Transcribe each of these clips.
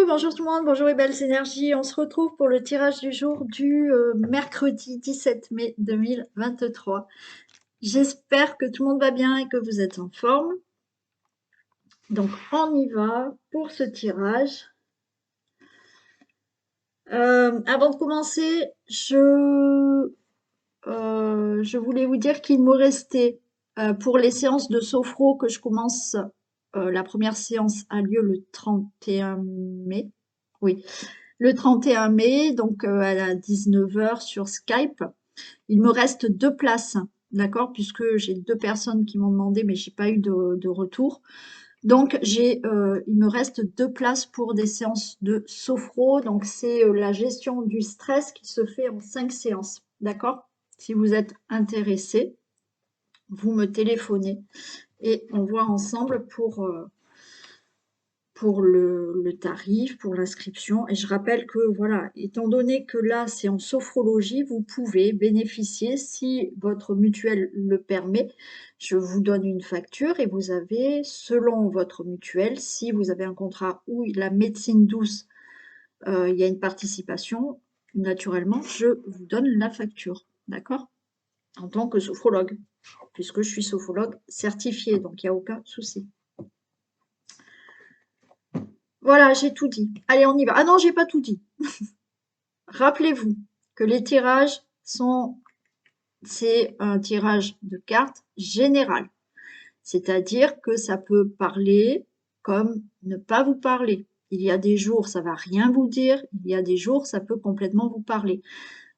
Bonjour tout le monde, bonjour les belles énergies. On se retrouve pour le tirage du jour du mercredi 17 mai 2023. J'espère que tout le monde va bien et que vous êtes en forme. Donc on y va pour ce tirage. Avant de commencer, je voulais vous dire qu'il me restait pour les séances de sophro que je commence. La première séance a lieu le 31 mai. Oui, le 31 mai, donc à 19 h sur Skype. Il me reste 2 places, d'accord, puisque j'ai 2 personnes qui m'ont demandé, mais j'ai pas eu de retour. Donc il me reste 2 places pour des séances de sophro. Donc c'est la gestion du stress qui se fait en 5 séances, d'accord. Si vous êtes intéressé, vous me téléphonez et on voit ensemble pour le tarif, pour l'inscription. Et je rappelle que, voilà, étant donné que là, c'est en sophrologie, vous pouvez bénéficier, si votre mutuelle le permet, je vous donne une facture et vous avez, selon votre mutuelle, si vous avez un contrat où la médecine douce, il y a une participation, naturellement, je vous donne la facture, d'accord? En tant que sophrologue, puisque je suis sophrologue certifiée, donc il n'y a aucun souci. Voilà, j'ai tout dit. Allez, on y va. Ah non, j'ai pas tout dit. Rappelez-vous que les tirages c'est un tirage de cartes général. C'est-à-dire que ça peut parler comme ne pas vous parler. Il y a des jours, ça va rien vous dire. Il y a des jours, ça peut complètement vous parler.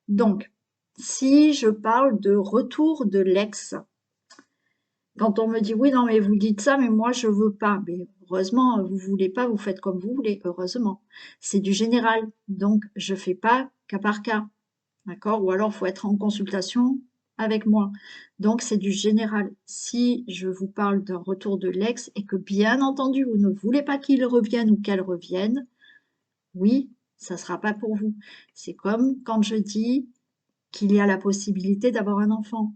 Donc, si je parle de retour de l'ex, quand on me dit oui, non, mais vous dites ça, mais moi je veux pas. Mais heureusement, vous voulez pas, vous faites comme vous voulez, heureusement. C'est du général. Donc, je fais pas cas par cas. D'accord? Ou alors, il faut être en consultation avec moi. Donc, c'est du général. Si je vous parle d'un retour de l'ex et que, bien entendu, vous ne voulez pas qu'il revienne ou qu'elle revienne, oui, ça ne sera pas pour vous. C'est comme quand je dis qu'il y a la possibilité d'avoir un enfant.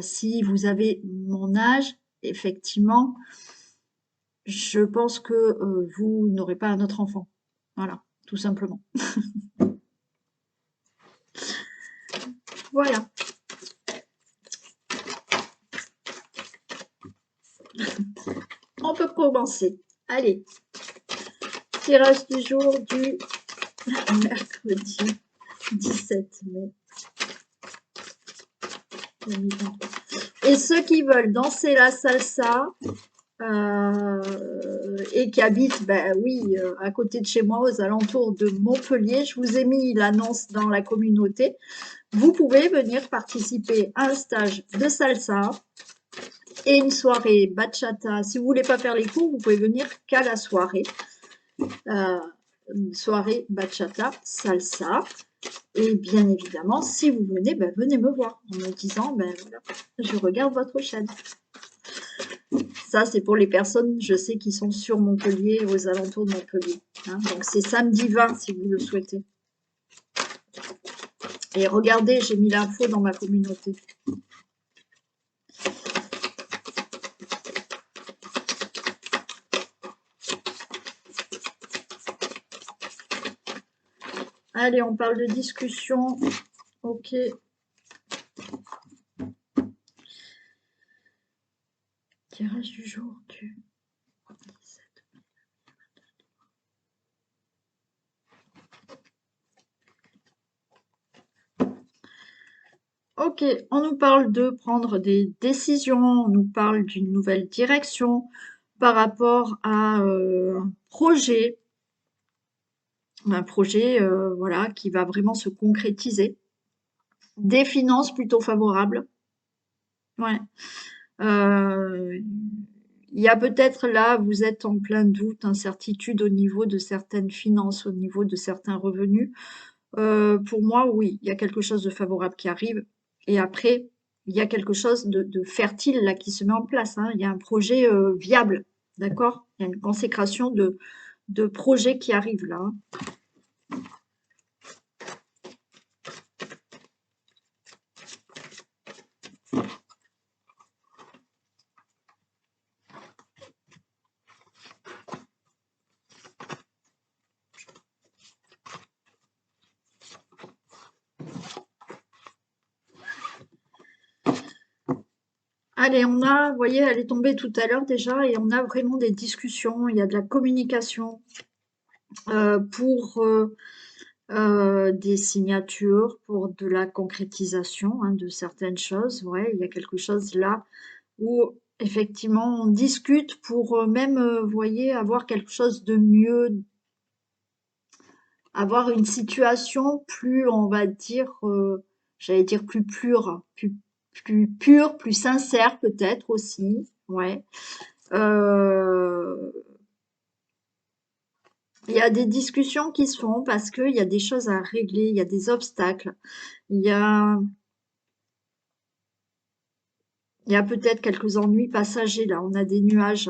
Si vous avez mon âge, effectivement, je pense que vous n'aurez pas un autre enfant. Voilà, tout simplement. Voilà. On peut commencer. Allez, tirage du jour du mercredi 17 mai 2023. Et ceux qui veulent danser la salsa et qui habitent, ben oui, à côté de chez moi, aux alentours de Montpellier, je vous ai mis l'annonce dans la communauté. Vous pouvez venir participer à un stage de salsa et une soirée bachata. Si vous voulez pas faire les cours, vous pouvez venir qu'à la soirée. Une soirée bachata, salsa. Et bien évidemment, si vous venez, ben, venez me voir en me disant, ben voilà, je regarde votre chaîne. Ça, c'est pour les personnes, je sais, qui sont sur Montpellier, aux alentours de Montpellier. Hein. Donc, c'est samedi 20, si vous le souhaitez. Et regardez, j'ai mis l'info dans ma communauté. Allez, on parle de discussion. Ok. Tirage du jour du 17. Ok, on nous parle de prendre des décisions, on nous parle d'une nouvelle direction par rapport à un projet voilà, qui va vraiment se concrétiser. Des finances plutôt favorables. Ouais. Il y a peut-être là, vous êtes en plein doute, incertitude au niveau de certaines finances, au niveau de certains revenus. Pour moi, oui, il y a quelque chose de favorable qui arrive. Et après, il y a quelque chose de fertile là qui se met en place. Hein. Il y a un projet viable, d'accord? Il y a une consécration de projets qui arrivent là. Hein. Allez, on a, vous voyez, elle est tombée tout à l'heure déjà, et on a vraiment des discussions, il y a de la communication pour des signatures, pour de la concrétisation de certaines choses. Ouais, il y a quelque chose là où effectivement on discute pour même, vous voyez, avoir quelque chose de mieux, avoir une situation plus, on va dire, j'allais dire plus pure, plus pure, plus sincère peut-être aussi. Ouais. Euh, il y a des discussions qui se font parce qu'il y a des choses à régler, il y a des obstacles, il y a, il y a peut-être quelques ennuis passagers là, on a des nuages.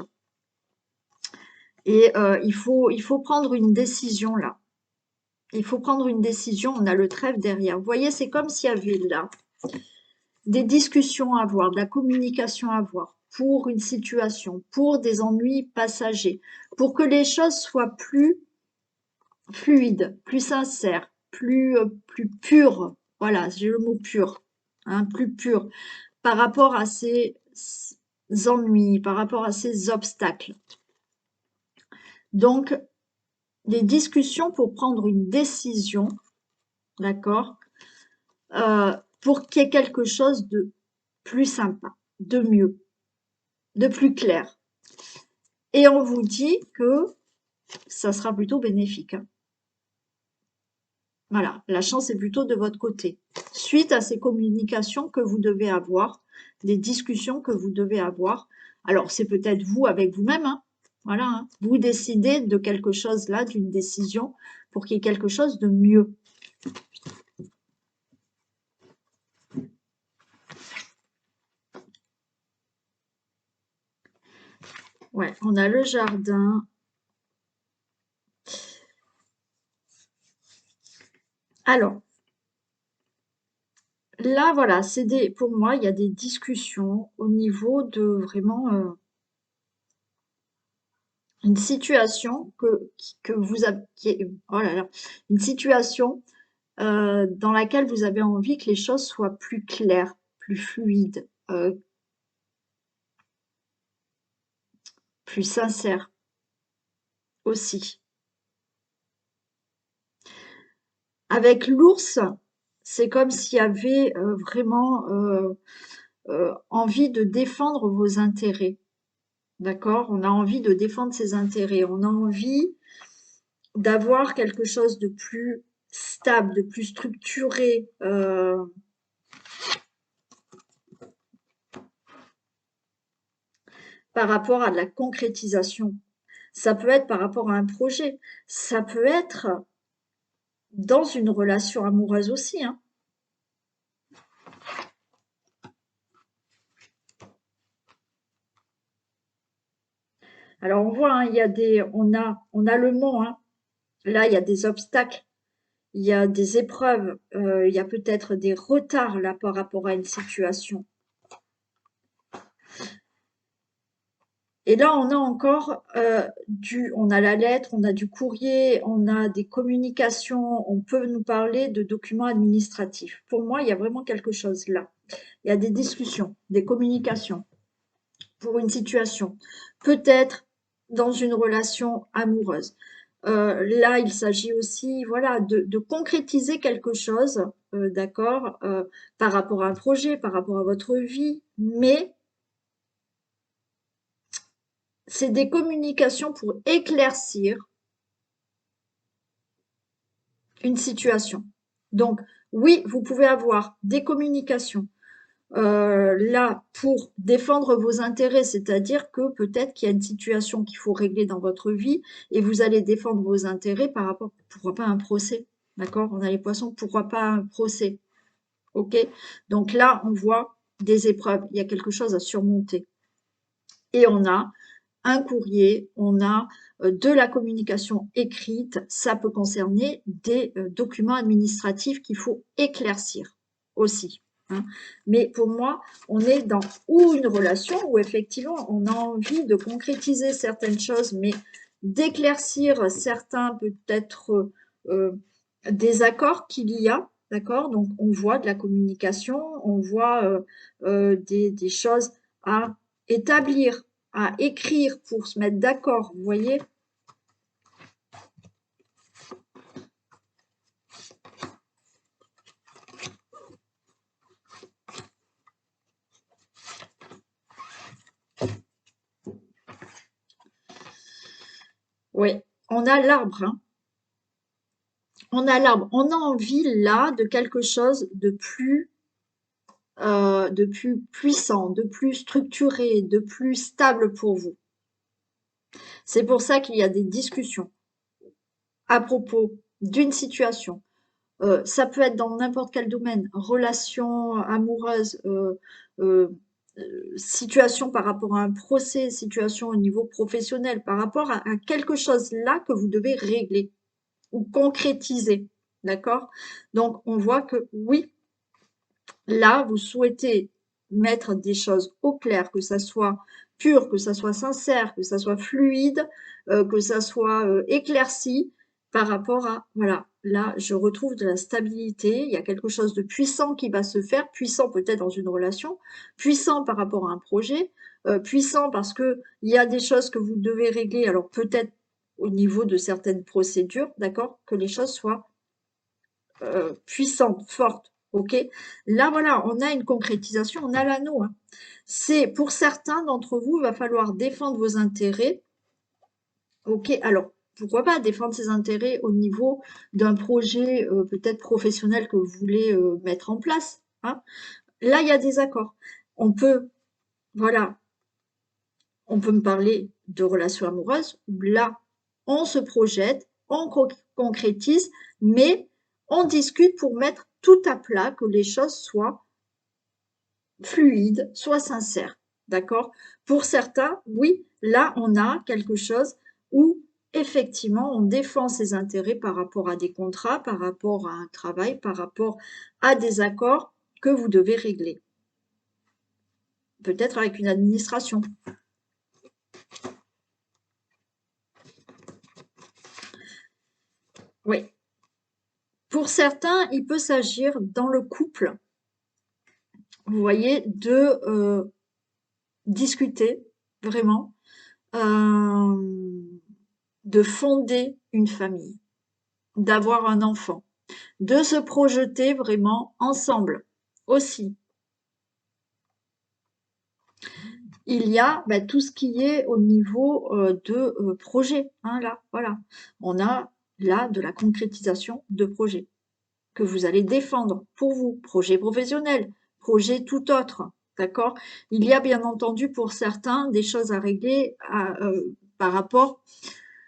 Et il faut prendre une décision là. Il faut prendre une décision, on a le trèfle derrière. Vous voyez, c'est comme s'il y avait là des discussions à avoir, de la communication à avoir pour une situation, pour des ennuis passagers, pour que les choses soient plus fluides, plus sincères, plus pures. Voilà, j'ai le mot pur, plus pur par rapport à ces ennuis, par rapport à ces obstacles. Donc, des discussions pour prendre une décision, d'accord, pour qu'il y ait quelque chose de plus sympa, de mieux, de plus clair. Et on vous dit que ça sera plutôt bénéfique. Voilà, la chance est plutôt de votre côté. Suite à ces communications que vous devez avoir, des discussions que vous devez avoir, alors c'est peut-être vous avec vous-même, voilà, vous décidez de quelque chose là, d'une décision, pour qu'il y ait quelque chose de mieux. Ouais, on a le jardin. Alors, là, voilà, pour moi, il y a des discussions au niveau de vraiment une situation que vous avez, oh là là, une situation dans laquelle vous avez envie que les choses soient plus claires, plus fluides, plus sincères aussi. Avec l'ours, c'est comme s'il y avait vraiment envie de défendre vos intérêts. D'accord? On a envie de défendre ses intérêts. On a envie d'avoir quelque chose de plus stable, de plus structuré. Par rapport à de la concrétisation. Ça peut être par rapport à un projet. Ça peut être dans une relation amoureuse aussi. Alors on voit, il y a on a le mont. Là, il y a des obstacles, il y a des épreuves, il y a peut-être des retards là par rapport à une situation. Et là, on a encore on a la lettre, on a du courrier, on a des communications, on peut nous parler de documents administratifs. Pour moi, il y a vraiment quelque chose là. Il y a des discussions, des communications pour une situation. Peut-être dans une relation amoureuse. Là, il s'agit aussi, voilà, de concrétiser quelque chose, d'accord, par rapport à un projet, par rapport à votre vie, mais c'est des communications pour éclaircir une situation. Donc, oui, vous pouvez avoir des communications là pour défendre vos intérêts, c'est-à-dire que peut-être qu'il y a une situation qu'il faut régler dans votre vie et vous allez défendre vos intérêts par rapport, pourquoi pas un procès, d'accord? On a les poissons, pourquoi pas un procès, ok? Donc là, on voit des épreuves, il y a quelque chose à surmonter. Et on a un courrier, on a de la communication écrite, ça peut concerner des documents administratifs qu'il faut éclaircir aussi. Mais pour moi, on est dans ou une relation où effectivement on a envie de concrétiser certaines choses, mais d'éclaircir certains peut-être désaccords qu'il y a, d'accord? Donc on voit de la communication, on voit des choses à établir, à écrire pour se mettre d'accord, vous voyez? Oui, on a l'arbre, hein. On a l'arbre. On a envie là de quelque chose de plus puissant, de plus structuré, de plus stable pour vous. C'est pour ça qu'il y a des discussions à propos d'une situation. Ça peut être dans n'importe quel domaine, relation amoureuse, situation par rapport à un procès, situation au niveau professionnel, par rapport à quelque chose là que vous devez régler ou concrétiser. D'accord? Donc, on voit que oui, là, vous souhaitez mettre des choses au clair, que ça soit pur, que ça soit sincère, que ça soit fluide, que ça soit éclairci par rapport à, voilà, là, je retrouve de la stabilité, il y a quelque chose de puissant qui va se faire, puissant peut-être dans une relation, puissant par rapport à un projet, puissant parce que il y a des choses que vous devez régler, alors peut-être au niveau de certaines procédures, d'accord, que les choses soient puissante, forte, ok? Là, voilà, on a une concrétisation, on a l'anneau, hein. C'est pour certains d'entre vous, il va falloir défendre vos intérêts, ok? Alors, pourquoi pas défendre ses intérêts au niveau d'un projet peut-être professionnel que vous voulez mettre en place, hein? Là, il y a des accords. On peut, voilà, on peut me parler de relations amoureuses où là, on se projette, on concrétise, mais on discute pour mettre tout à plat, que les choses soient fluides, soient sincères. D'accord? Pour certains, oui, là, on a quelque chose où effectivement, on défend ses intérêts par rapport à des contrats, par rapport à un travail, par rapport à des accords que vous devez régler. Peut-être avec une administration. Oui. Pour certains, il peut s'agir dans le couple, vous voyez, de discuter vraiment, de fonder une famille, d'avoir un enfant, de se projeter vraiment ensemble aussi. Il y a tout ce qui est au niveau de projet, hein, là, voilà. On a là de la concrétisation de projets que vous allez défendre pour vous, projet professionnel, projet tout autre, d'accord? Il y a bien entendu pour certains des choses à régler par rapport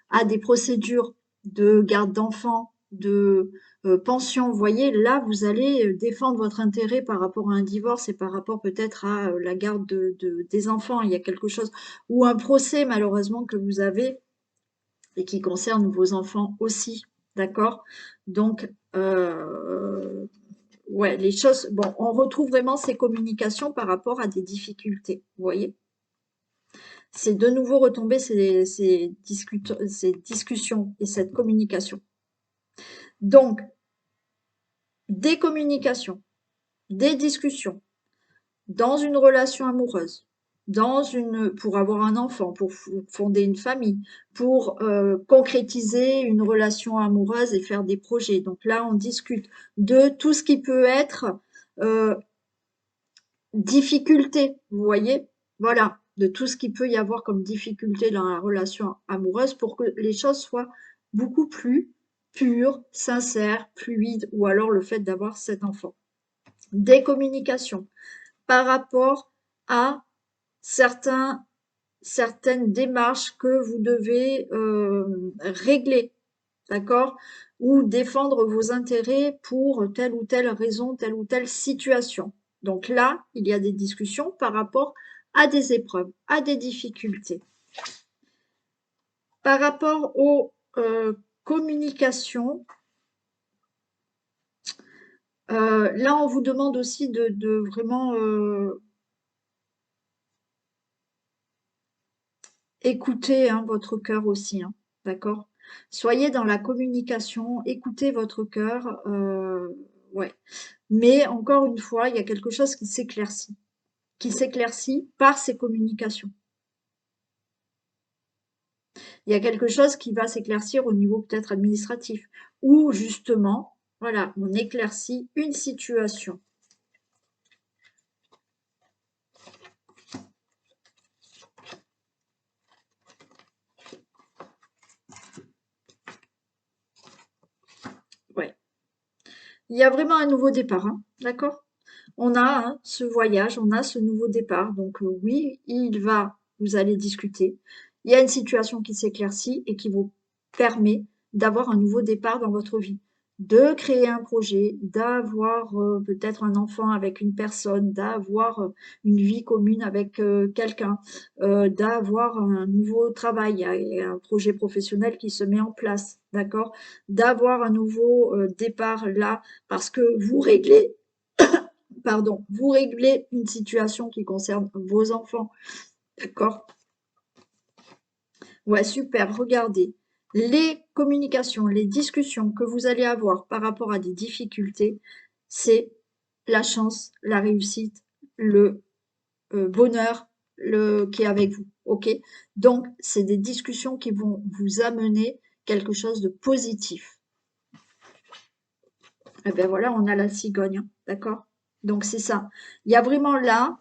à des procédures de garde d'enfants, de pension. Vous voyez, là, vous allez défendre votre intérêt par rapport à un divorce et par rapport peut-être à la garde des enfants. Il y a quelque chose, ou un procès malheureusement que vous avez et qui concerne vos enfants aussi, d'accord? Donc, ouais, les choses, bon, on retrouve vraiment ces communications par rapport à des difficultés, vous voyez? C'est de nouveau retomber ces discussions et cette communication. Donc, des communications, des discussions dans une relation amoureuse, pour avoir un enfant, pour fonder une famille, pour concrétiser une relation amoureuse et faire des projets. Donc là, on discute de tout ce qui peut être difficulté, vous voyez? Voilà, de tout ce qu'il peut y avoir comme difficulté dans la relation amoureuse pour que les choses soient beaucoup plus pures, sincères, fluides, ou alors le fait d'avoir cet enfant. Des communications par rapport à certaines démarches que vous devez régler, d'accord? Ou défendre vos intérêts pour telle ou telle raison, telle ou telle situation. Donc là, il y a des discussions par rapport à des épreuves, à des difficultés. Par rapport aux communications, là, on vous demande aussi de vraiment écouter hein, votre cœur aussi, hein, d'accord? Soyez dans la communication, écoutez votre cœur, ouais. Mais encore une fois, il y a quelque chose qui s'éclaircit. qui s'éclaircit par ces communications. Il y a quelque chose qui va s'éclaircir au niveau peut-être administratif, ou justement, voilà, on éclaircit une situation. Ouais. Il y a vraiment un nouveau départ, hein, d'accord? On a hein, ce voyage, on a ce nouveau départ. Donc oui, vous allez discuter. Il y a une situation qui s'éclaircit et qui vous permet d'avoir un nouveau départ dans votre vie, de créer un projet, d'avoir peut-être un enfant avec une personne, d'avoir une vie commune avec quelqu'un, d'avoir un nouveau travail, il y a un projet professionnel qui se met en place, d'accord? D'avoir un nouveau départ là parce que vous réglez pardon, vous réglez une situation qui concerne vos enfants, d'accord? Ouais, super, regardez. Les communications, les discussions que vous allez avoir par rapport à des difficultés, c'est la chance, la réussite, le bonheur qui est avec vous, ok? Donc, c'est des discussions qui vont vous amener quelque chose de positif. Et bien voilà, on a la cigogne, hein, d'accord? Donc c'est ça. Il y a vraiment là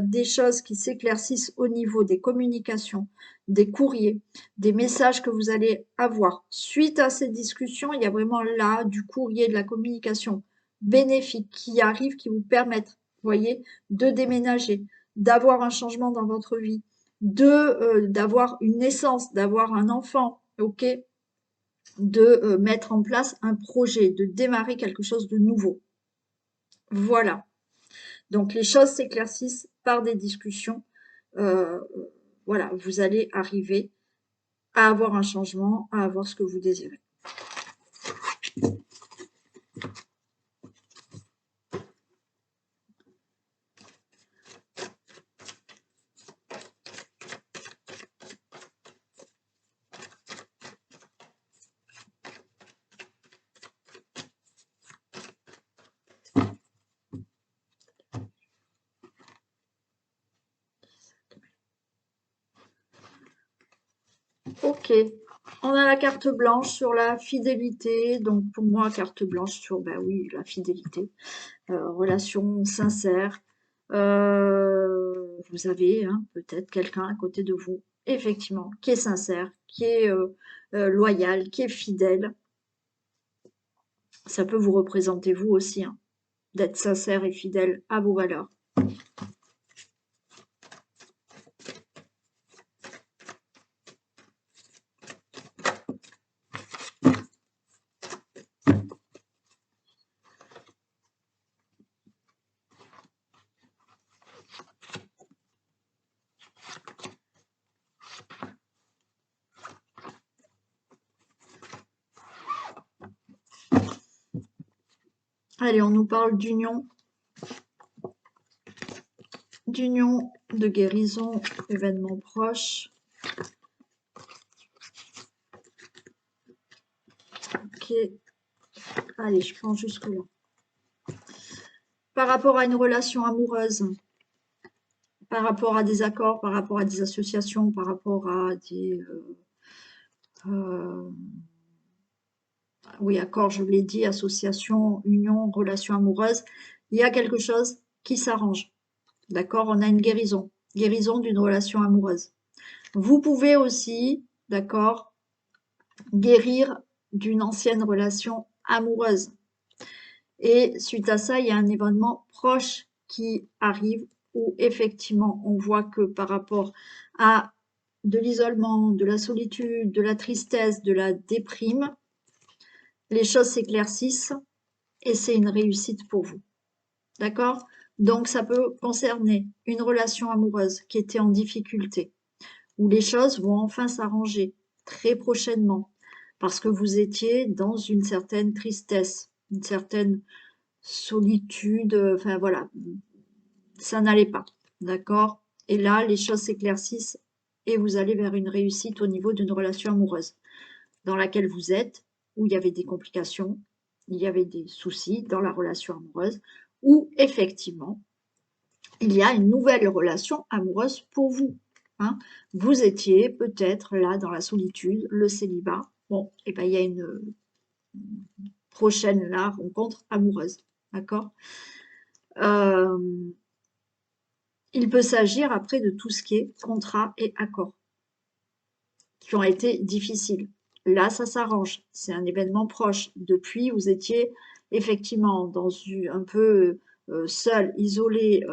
des choses qui s'éclaircissent au niveau des communications, des courriers, des messages que vous allez avoir. Suite à ces discussions, il y a vraiment là du courrier, de la communication bénéfique qui arrive, qui vous permettent, vous voyez, de déménager, d'avoir un changement dans votre vie, d'avoir une naissance, d'avoir un enfant, ok? De mettre en place un projet, de démarrer quelque chose de nouveau. Voilà. Donc les choses s'éclaircissent par des discussions. Euh, voilà, vous allez arriver à avoir un changement, à avoir ce que vous désirez. Ok, on a la carte blanche sur la fidélité. Donc pour moi, carte blanche sur, ben oui, la fidélité. Relation sincère. Vous avez hein, peut-être quelqu'un à côté de vous, effectivement, qui est sincère, qui est loyal, qui est fidèle. Ça peut vous représenter vous aussi, hein, d'être sincère et fidèle à vos valeurs. Allez, on nous parle d'union, de guérison, événements proches. Ok, allez, je prends jusque-là. Par rapport à une relation amoureuse, par rapport à des accords, par rapport à des associations, par rapport à des... oui, accords, je l'ai dit, association, union, relation amoureuse, il y a quelque chose qui s'arrange. D'accord? On a une guérison. Guérison d'une relation amoureuse. Vous pouvez aussi, d'accord, guérir d'une ancienne relation amoureuse. Et suite à ça, il y a un événement proche qui arrive où effectivement, on voit que par rapport à de l'isolement, de la solitude, de la tristesse, de la déprime, les choses s'éclaircissent et c'est une réussite pour vous. D'accord? Donc, ça peut concerner une relation amoureuse qui était en difficulté, où les choses vont enfin s'arranger très prochainement, parce que vous étiez dans une certaine tristesse, une certaine solitude, enfin voilà, ça n'allait pas, d'accord? Et là, les choses s'éclaircissent et vous allez vers une réussite au niveau d'une relation amoureuse dans laquelle vous êtes, où il y avait des complications, il y avait des soucis dans la relation amoureuse, où effectivement, il y a une nouvelle relation amoureuse pour vous. Hein. Vous étiez peut-être là dans la solitude, le célibat. Bon, et ben il y a une prochaine là, rencontre amoureuse. D'accord. Il peut s'agir après de tout ce qui est contrat et accord, qui ont été difficiles. Là, ça s'arrange. C'est un événement proche. Depuis, vous étiez effectivement dans un peu seul, isolé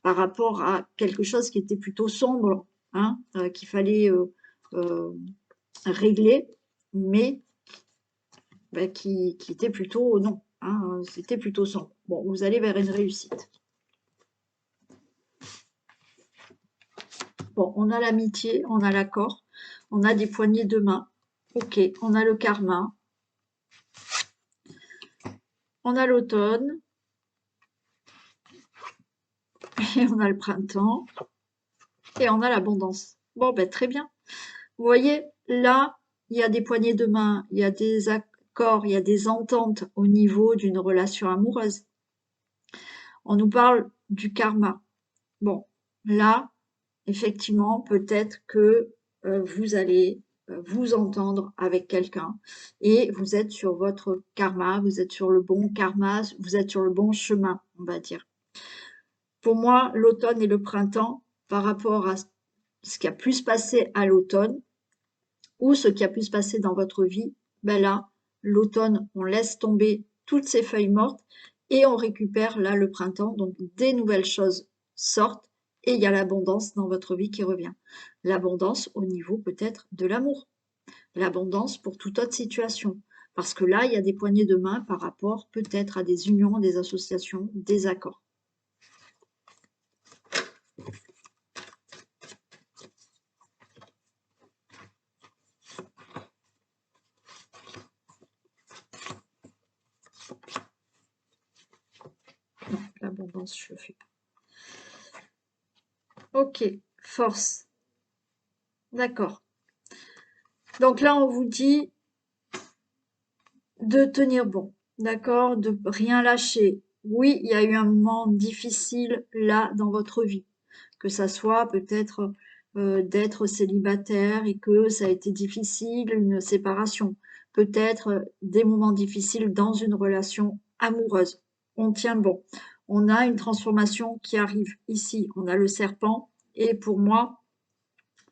par rapport à quelque chose qui était plutôt sombre, hein, qu'il fallait euh, régler, mais ben, qui était plutôt non. Hein, c'était plutôt sombre. Bon, vous allez vers une réussite. Bon, on a l'amitié, on a l'accord, on a des poignées de main. Ok, on a le karma, on a l'automne, et on a le printemps, et on a l'abondance. Bon, ben très bien. Vous voyez, là, il y a des poignées de main, il y a des accords, il y a des ententes au niveau d'une relation amoureuse. On nous parle du karma. Bon, là, effectivement, peut-être que vous allez vous entendre avec quelqu'un et vous êtes sur votre karma, vous êtes sur le bon karma, vous êtes sur le bon chemin, on va dire. Pour moi, l'automne et le printemps, par rapport à ce qui a pu se passer à l'automne ou ce qui a pu se passer dans votre vie, ben là, l'automne, on laisse tomber toutes ces feuilles mortes et on récupère là le printemps, donc des nouvelles choses sortent et il y a l'abondance dans votre vie qui revient. L'abondance au niveau peut-être de l'amour, l'abondance pour toute autre situation. Parce que là, il y a des poignées de main par rapport peut-être à des unions, des associations, des accords. Non, l'abondance, je le fais pas. Ok, force. D'accord. Donc là, on vous dit de tenir bon, d'accord, de rien lâcher. Oui, il y a eu un moment difficile là dans votre vie, que ça soit peut-être d'être célibataire et que ça a été difficile, une séparation, peut-être des moments difficiles dans une relation amoureuse. On tient bon. On a une transformation qui arrive ici. On a le serpent et pour moi,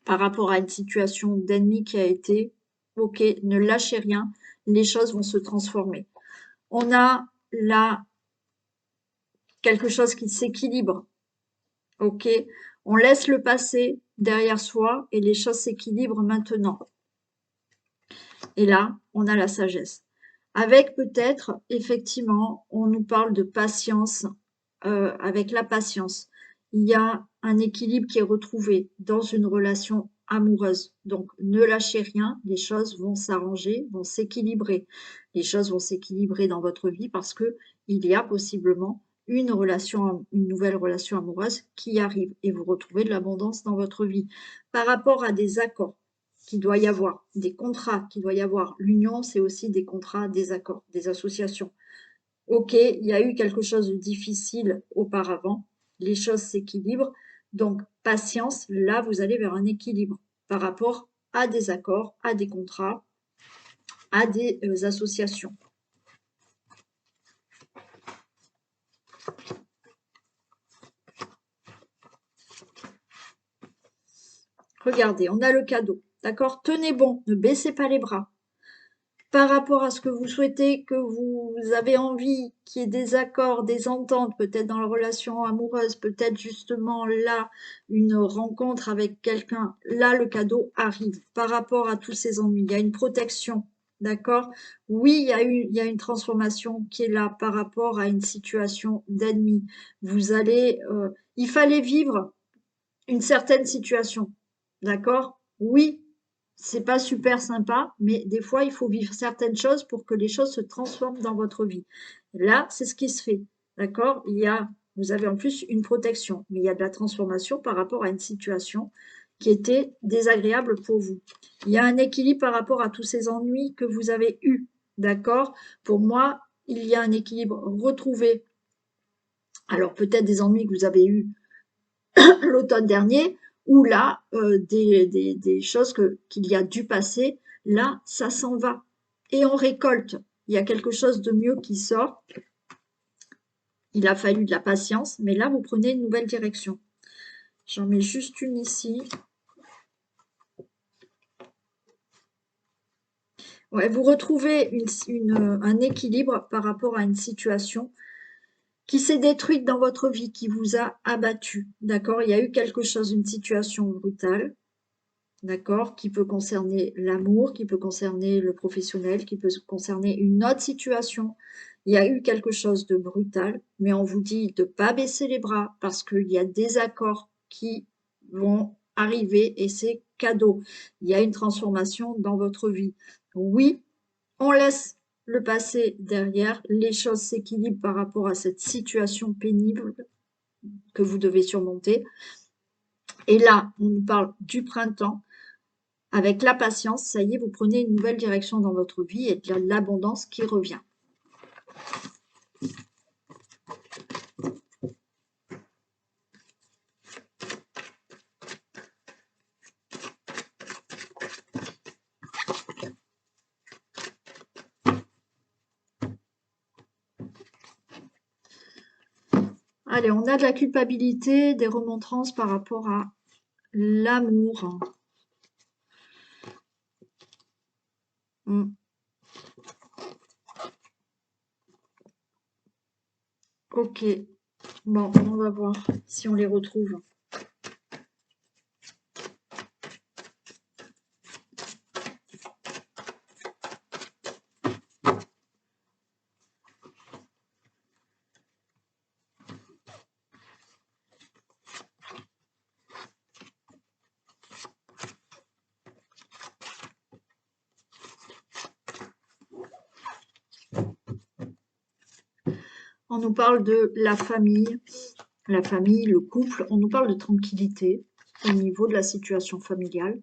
par rapport à une situation d'ennemi qui a été, ok, ne lâchez rien, les choses vont se transformer. On a là quelque chose qui s'équilibre, ok, on laisse le passé derrière soi et les choses s'équilibrent maintenant. Et là, on a la sagesse. Avec peut-être, effectivement, on nous parle de patience, avec la patience. Il y a un équilibre qui est retrouvé dans une relation amoureuse. Donc, ne lâchez rien, les choses vont s'arranger, vont s'équilibrer. Les choses vont s'équilibrer dans votre vie parce que il y a possiblement une relation, une nouvelle relation amoureuse qui arrive et vous retrouvez de l'abondance dans votre vie. Par rapport à des accords qu'il doit y avoir, des contrats qu'il doit y avoir, l'union, c'est aussi des contrats, des accords, des associations. Ok, il y a eu quelque chose de difficile auparavant, les choses s'équilibrent, donc patience, là vous allez vers un équilibre par rapport à des accords, à des contrats, à des associations. Regardez, on a le cadeau, d'accord? Tenez bon, ne baissez pas les bras. Par rapport à ce que vous souhaitez, que vous avez envie, qu'il y ait des accords, des ententes, peut-être dans la relation amoureuse, peut-être justement là, une rencontre avec quelqu'un, là, le cadeau arrive. Par rapport à tous ces ennuis, il y a une protection, d'accord? Oui, il y a une transformation qui est là par rapport à une situation d'ennemi. Vous allez, il fallait vivre une certaine situation, d'accord? Oui, c'est pas super sympa, mais des fois, il faut vivre certaines choses pour que les choses se transforment dans votre vie. Là, c'est ce qui se fait, d'accord? Vous avez en plus une protection, mais il y a de la transformation par rapport à une situation qui était désagréable pour vous. Il y a un équilibre par rapport à tous ces ennuis que vous avez eus, d'accord? Pour moi, il y a un équilibre retrouvé. Alors peut-être des ennuis que vous avez eus l'automne dernier, où là, des choses qu'il y a du passé, là, ça s'en va. Et on récolte. Il y a quelque chose de mieux qui sort. Il a fallu de la patience, mais là, vous prenez une nouvelle direction. J'en mets juste une ici. Ouais, vous retrouvez un équilibre par rapport à une situation qui s'est détruite dans votre vie, qui vous a abattu. D'accord? Il y a eu quelque chose, une situation brutale. D'accord? Qui peut concerner l'amour, qui peut concerner le professionnel, qui peut concerner une autre situation. Il y a eu quelque chose de brutal, mais on vous dit de ne pas baisser les bras parce qu'il y a des accords qui vont arriver et c'est cadeau. Il y a une transformation dans votre vie. Oui, on laisse le passé derrière, les choses s'équilibrent par rapport à cette situation pénible que vous devez surmonter. Et là, on nous parle du printemps. Avec la patience, ça y est, vous prenez une nouvelle direction dans votre vie et il y a de l'abondance qui revient. Allez, on a de la culpabilité, des remontrances par rapport à l'amour. Ok, bon, on va voir si on les retrouve. On nous parle de la famille, le couple, on nous parle de tranquillité au niveau de la situation familiale.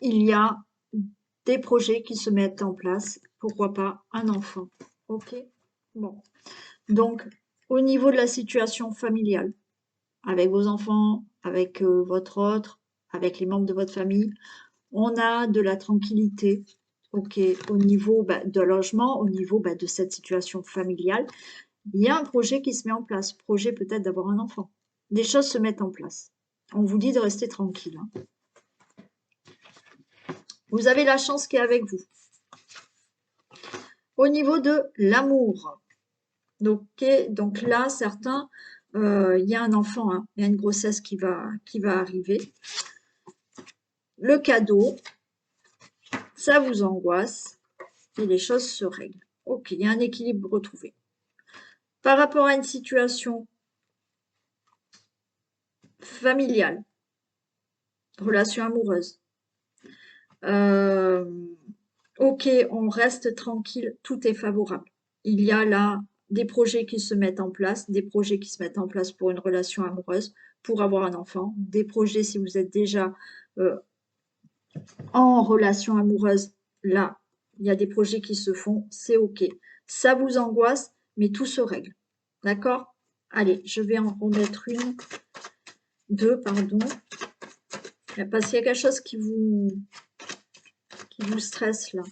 Il y a des projets qui se mettent en place, pourquoi pas un enfant. Ok, bon. Donc, au niveau de la situation familiale, avec vos enfants, avec votre autre, avec les membres de votre famille, on a de la tranquillité, ok, au niveau de logement, au niveau de cette situation familiale. Il y a un projet qui se met en place, projet peut-être d'avoir un enfant. Des choses se mettent en place. On vous dit de rester tranquille. Hein. Vous avez la chance qui est avec vous. Au niveau de l'amour, donc là, certains, il y a un enfant, hein, il y a une grossesse qui va arriver. Le cadeau, ça vous angoisse et les choses se règlent. Ok, il y a un équilibre retrouvé. Par rapport à une situation familiale, relation amoureuse, ok, on reste tranquille, tout est favorable. Il y a là des projets qui se mettent en place, des projets qui se mettent en place pour une relation amoureuse, pour avoir un enfant, des projets si vous êtes déjà en relation amoureuse, là, il y a des projets qui se font, c'est ok. Ça vous angoisse, mais tout se règle. D'accord? Allez, je vais en remettre deux, pardon. Parce qu'il y a quelque chose qui vous stresse là.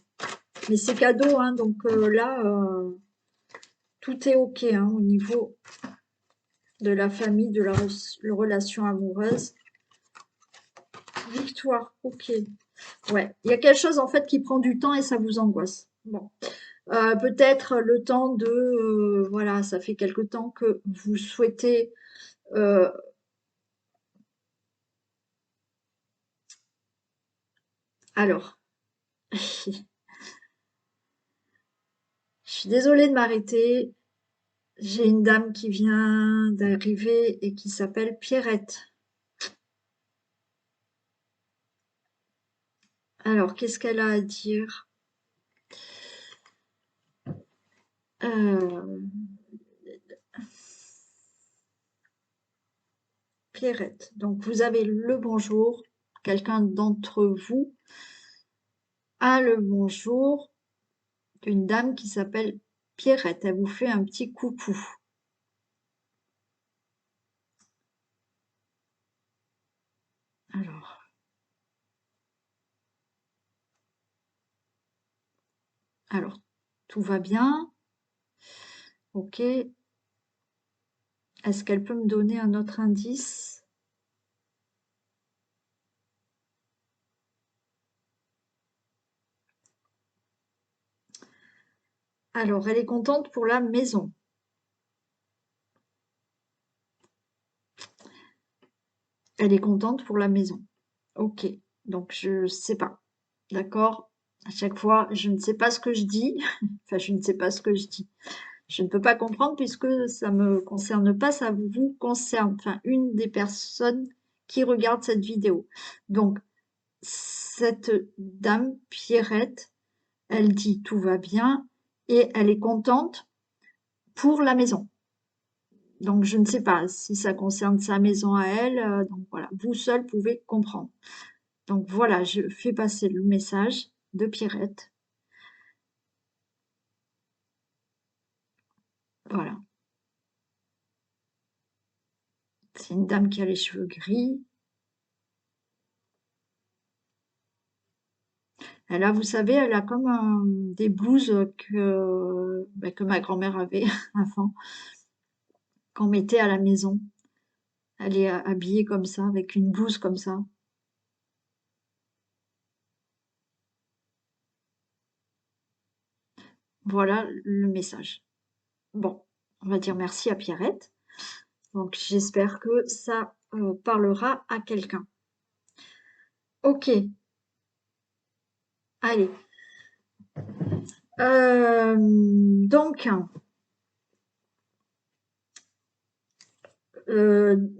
Mais c'est cadeau, hein, donc là, tout est ok hein, au niveau de la famille, de la relation amoureuse. Victoire, ok. Ouais, il y a quelque chose en fait qui prend du temps et ça vous angoisse. Bon. Peut-être le temps de... voilà, ça fait quelque temps que vous souhaitez... alors, je suis désolée de m'arrêter. J'ai une dame qui vient d'arriver et qui s'appelle Pierrette. Alors, qu'est-ce qu'elle a à dire? Euh, Pierrette. Donc, vous avez le bonjour. Quelqu'un d'entre vous a le bonjour d'une dame qui s'appelle Pierrette. Elle vous fait un petit coucou. Alors, tout va bien. Ok. Est-ce qu'elle peut me donner un autre indice? Alors, elle est contente pour la maison. Elle est contente pour la maison. Ok. Donc, je sais pas. D'accord? À chaque fois, je ne sais pas ce que je dis. Enfin, je ne sais pas ce que je dis. Je ne peux pas comprendre puisque ça me concerne pas, ça vous concerne. Enfin, une des personnes qui regarde cette vidéo. Donc, cette dame, Pierrette, elle dit tout va bien et elle est contente pour la maison. Donc, je ne sais pas si ça concerne sa maison à elle. Donc, voilà, vous seul pouvez comprendre. Donc, voilà, je fais passer le message de Pierrette. Voilà. C'est une dame qui a les cheveux gris. Elle a, vous savez, elle a comme des blouses que ma grand-mère avait avant, qu'on mettait à la maison. Elle est habillée comme ça, avec une blouse comme ça. Voilà le message. Bon, on va dire merci à Pierrette. Donc j'espère que ça parlera à quelqu'un. Ok, allez.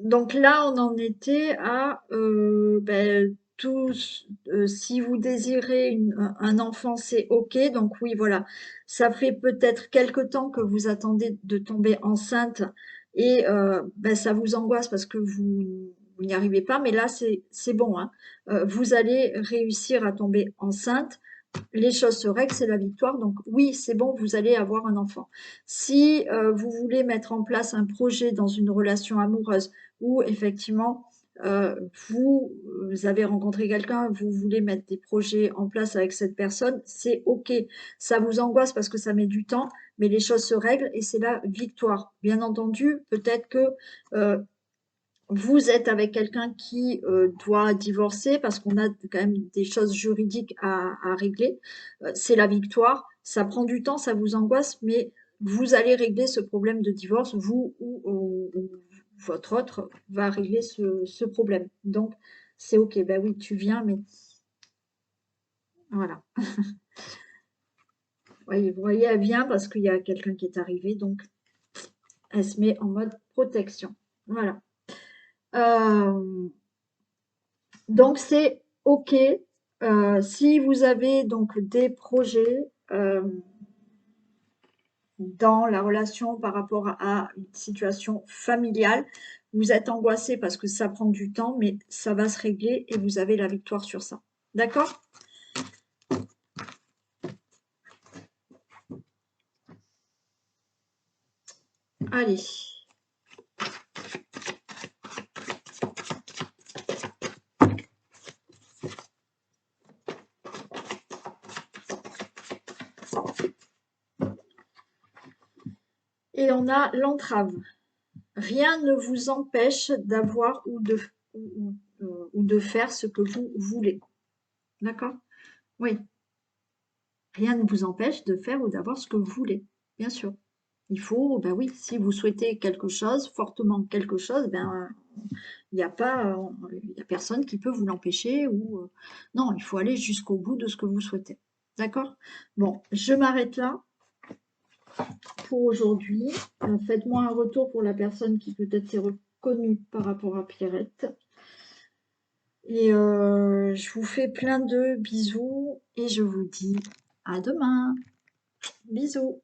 Donc là, on en était à tous. Si vous désirez un enfant, c'est OK. Donc oui, voilà. Ça fait peut-être quelque temps que vous attendez de tomber enceinte et ça vous angoisse parce que vous n'y arrivez pas. Mais là, c'est bon, hein. Vous allez réussir à tomber enceinte, les choses se règlent, c'est la victoire. Donc oui, c'est bon, vous allez avoir un enfant. Si vous voulez mettre en place un projet dans une relation amoureuse où effectivement euh, vous, vous avez rencontré quelqu'un, vous voulez mettre des projets en place avec cette personne, c'est OK. Ça vous angoisse parce que ça met du temps, mais les choses se règlent et c'est la victoire. Bien entendu, peut-être que euh, vous êtes avec quelqu'un qui doit divorcer parce qu'on a quand même des choses juridiques à régler. C'est la victoire. Ça prend du temps, ça vous angoisse, mais vous allez régler ce problème de divorce, vous ou votre autre va régler ce problème. Donc, c'est OK. Ben oui, tu viens, mais voilà. Vous voyez, elle vient parce qu'il y a quelqu'un qui est arrivé, donc elle se met en mode protection. Voilà. Euh, Donc c'est OK. Si vous avez donc des projets dans la relation par rapport à une situation familiale, vous êtes angoissé parce que ça prend du temps, mais ça va se régler et vous avez la victoire sur ça. D'accord? Allez. Et on a l'entrave. Rien ne vous empêche d'avoir ou de faire ce que vous voulez. D'accord? Oui. Rien ne vous empêche de faire ou d'avoir ce que vous voulez, bien sûr. Il faut, ben oui, si vous souhaitez quelque chose, fortement quelque chose, ben il n'y a pas, il y a personne qui peut vous l'empêcher ou non, il faut aller jusqu'au bout de ce que vous souhaitez. D'accord? Bon, je m'arrête là pour aujourd'hui. Faites-moi un retour pour la personne qui peut-être s'est reconnue par rapport à Pierrette. Et je vous fais plein de bisous et je vous dis à demain. Bisous.